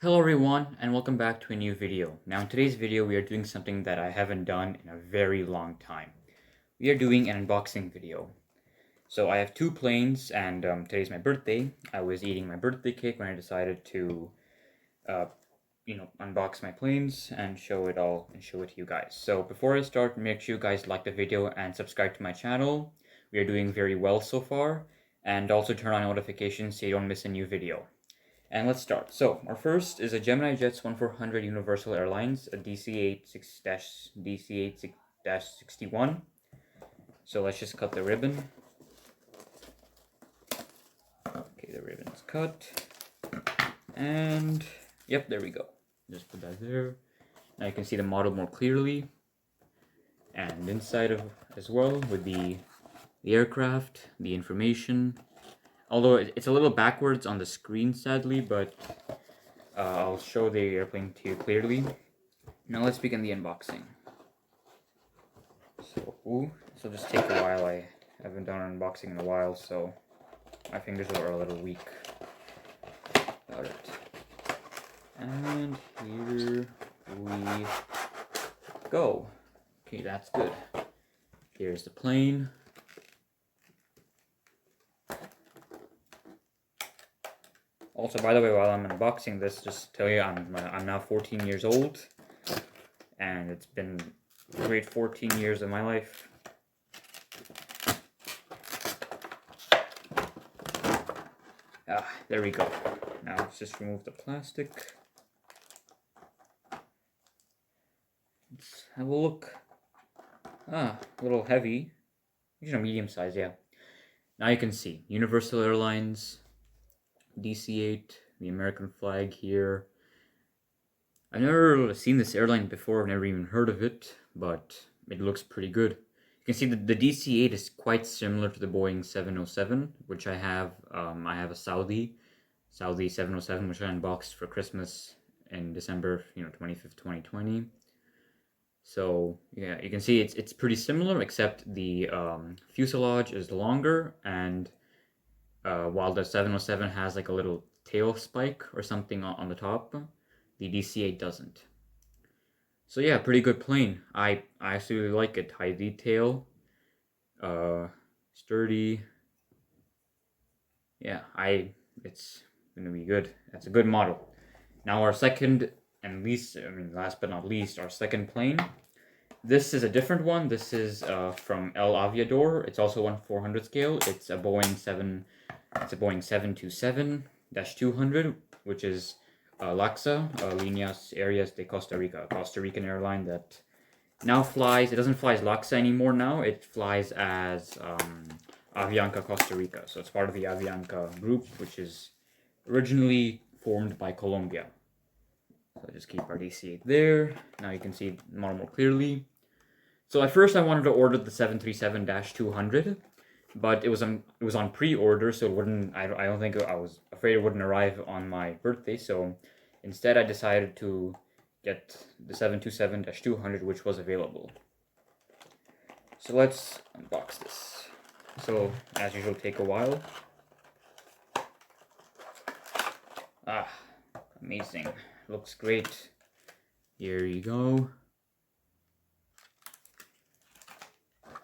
Hello everyone and welcome back to a new video. Now in today's video we are doing something that I haven't done in a very long time. We are doing an unboxing video. So I have two planes and today's my birthday. I was eating my birthday cake when I decided to uh, unbox my planes and show it to you guys. So before I start, make sure you guys like the video and subscribe to my channel. We are doing very well so far, and also turn on notifications so you don't miss a new video. And let's start. So our first is a Gemini Jets 1400 Universal Airlines, a DC-8-61. So let's just cut the ribbon. Okay, the ribbon's cut. And yep, there we go. Just put that there. Now you can see the model more clearly. And inside of as well with the aircraft, the information. Although it's a little backwards on the screen, sadly, but I'll show the airplane to you clearly. Now let's begin the unboxing. So this will just take a while. I haven't done an unboxing in a while, so my fingers are a little weak about it. And here we go. Okay, that's good. Here's the plane. Also, by the way, while I'm unboxing this, just to tell you, I'm now 14 years old, and it's been a great 14 years of my life. There we go. Now let's just remove the plastic. Let's have a look. A little heavy. Medium size, yeah. Now you can see Universal Airlines, DC-8, the American flag here. I've never seen this airline before, I've never even heard of it, but it looks pretty good. You can see that the DC-8 is quite similar to the Boeing 707, which I have. I have a Saudi 707, which I unboxed for Christmas in December, 25th, 2020. So yeah, you can see it's pretty similar, except the fuselage is longer, and while the 707 has like a little tail spike or something on the top, the DC-8 doesn't. So yeah, pretty good plane. I absolutely like it. High detail, sturdy. Yeah, it's gonna be good. That's a good model. Now our second and last but not least, our second plane. This is a different one. This is from El Aviador. It's also 1/400 scale. It's a Boeing 727-200, which is LACSA, Líneas Aéreas de Costa Rica, a Costa Rican airline that now flies. It doesn't fly as LACSA anymore now. It flies as Avianca Costa Rica. So it's part of the Avianca group, which is originally formed by Colombia. So just keep our DC-8 there. Now you can see the model more clearly. So at first I wanted to order the 737-200, but it was on pre-order, so it wouldn't. I don't think, I was afraid it wouldn't arrive on my birthday. So instead I decided to get the 727-200, which was available. So let's unbox this. So as usual, take a while. Amazing. Looks great. Here you go.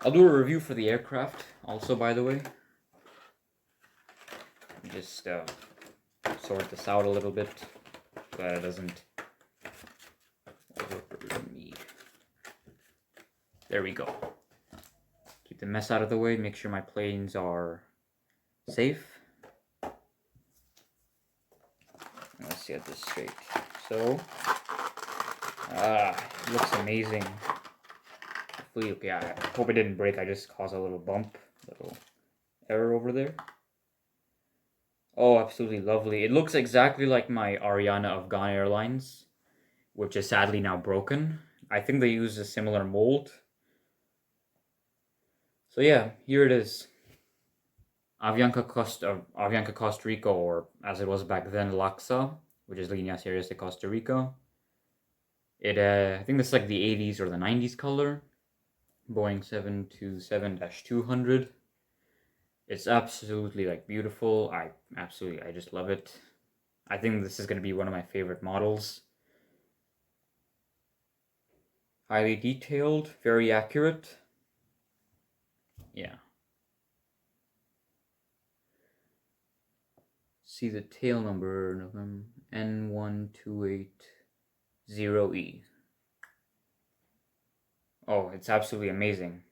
I'll do a review for the aircraft also, by the way. Let me just sort this out a little bit so that it doesn't overburden me. There we go. Keep the mess out of the way, make sure my planes are safe. Let's get this straight. So, it looks amazing. Hopefully, okay, I hope it didn't break. I just caused a little bump, little error over there. Oh, absolutely lovely. It looks exactly like my Ariana Afghan Airlines, which is sadly now broken. I think they use a similar mold. So yeah, here it is. Avianca Costa Rica, or as it was back then, LACSA, which is Líneas Aéreas de Costa Rica. I think this is like the 80s or the 90s color. Boeing 727-200. It's absolutely like beautiful. I just love it. I think this is going to be one of my favorite models. Highly detailed, very accurate. Yeah. See the tail number, N1280E. Oh, it's absolutely amazing.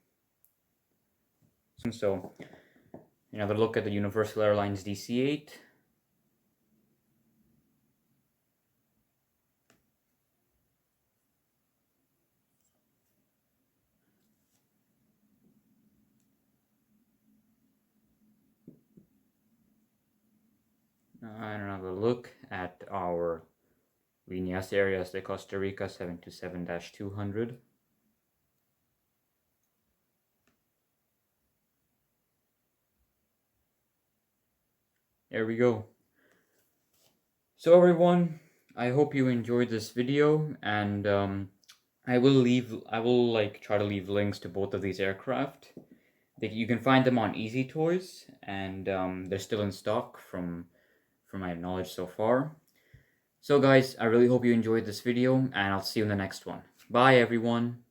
So, another look at the Universal Airlines DC-8. And another look at our Líneas Aéreas de Costa Rica 727-200. There we go. So everyone, I hope you enjoyed this video, and I will try to leave links to both of these aircraft. You can find them on Easy Toys, and they're still in stock from my knowledge so far. So guys, I really hope you enjoyed this video, and I'll see you in the next one. Bye everyone!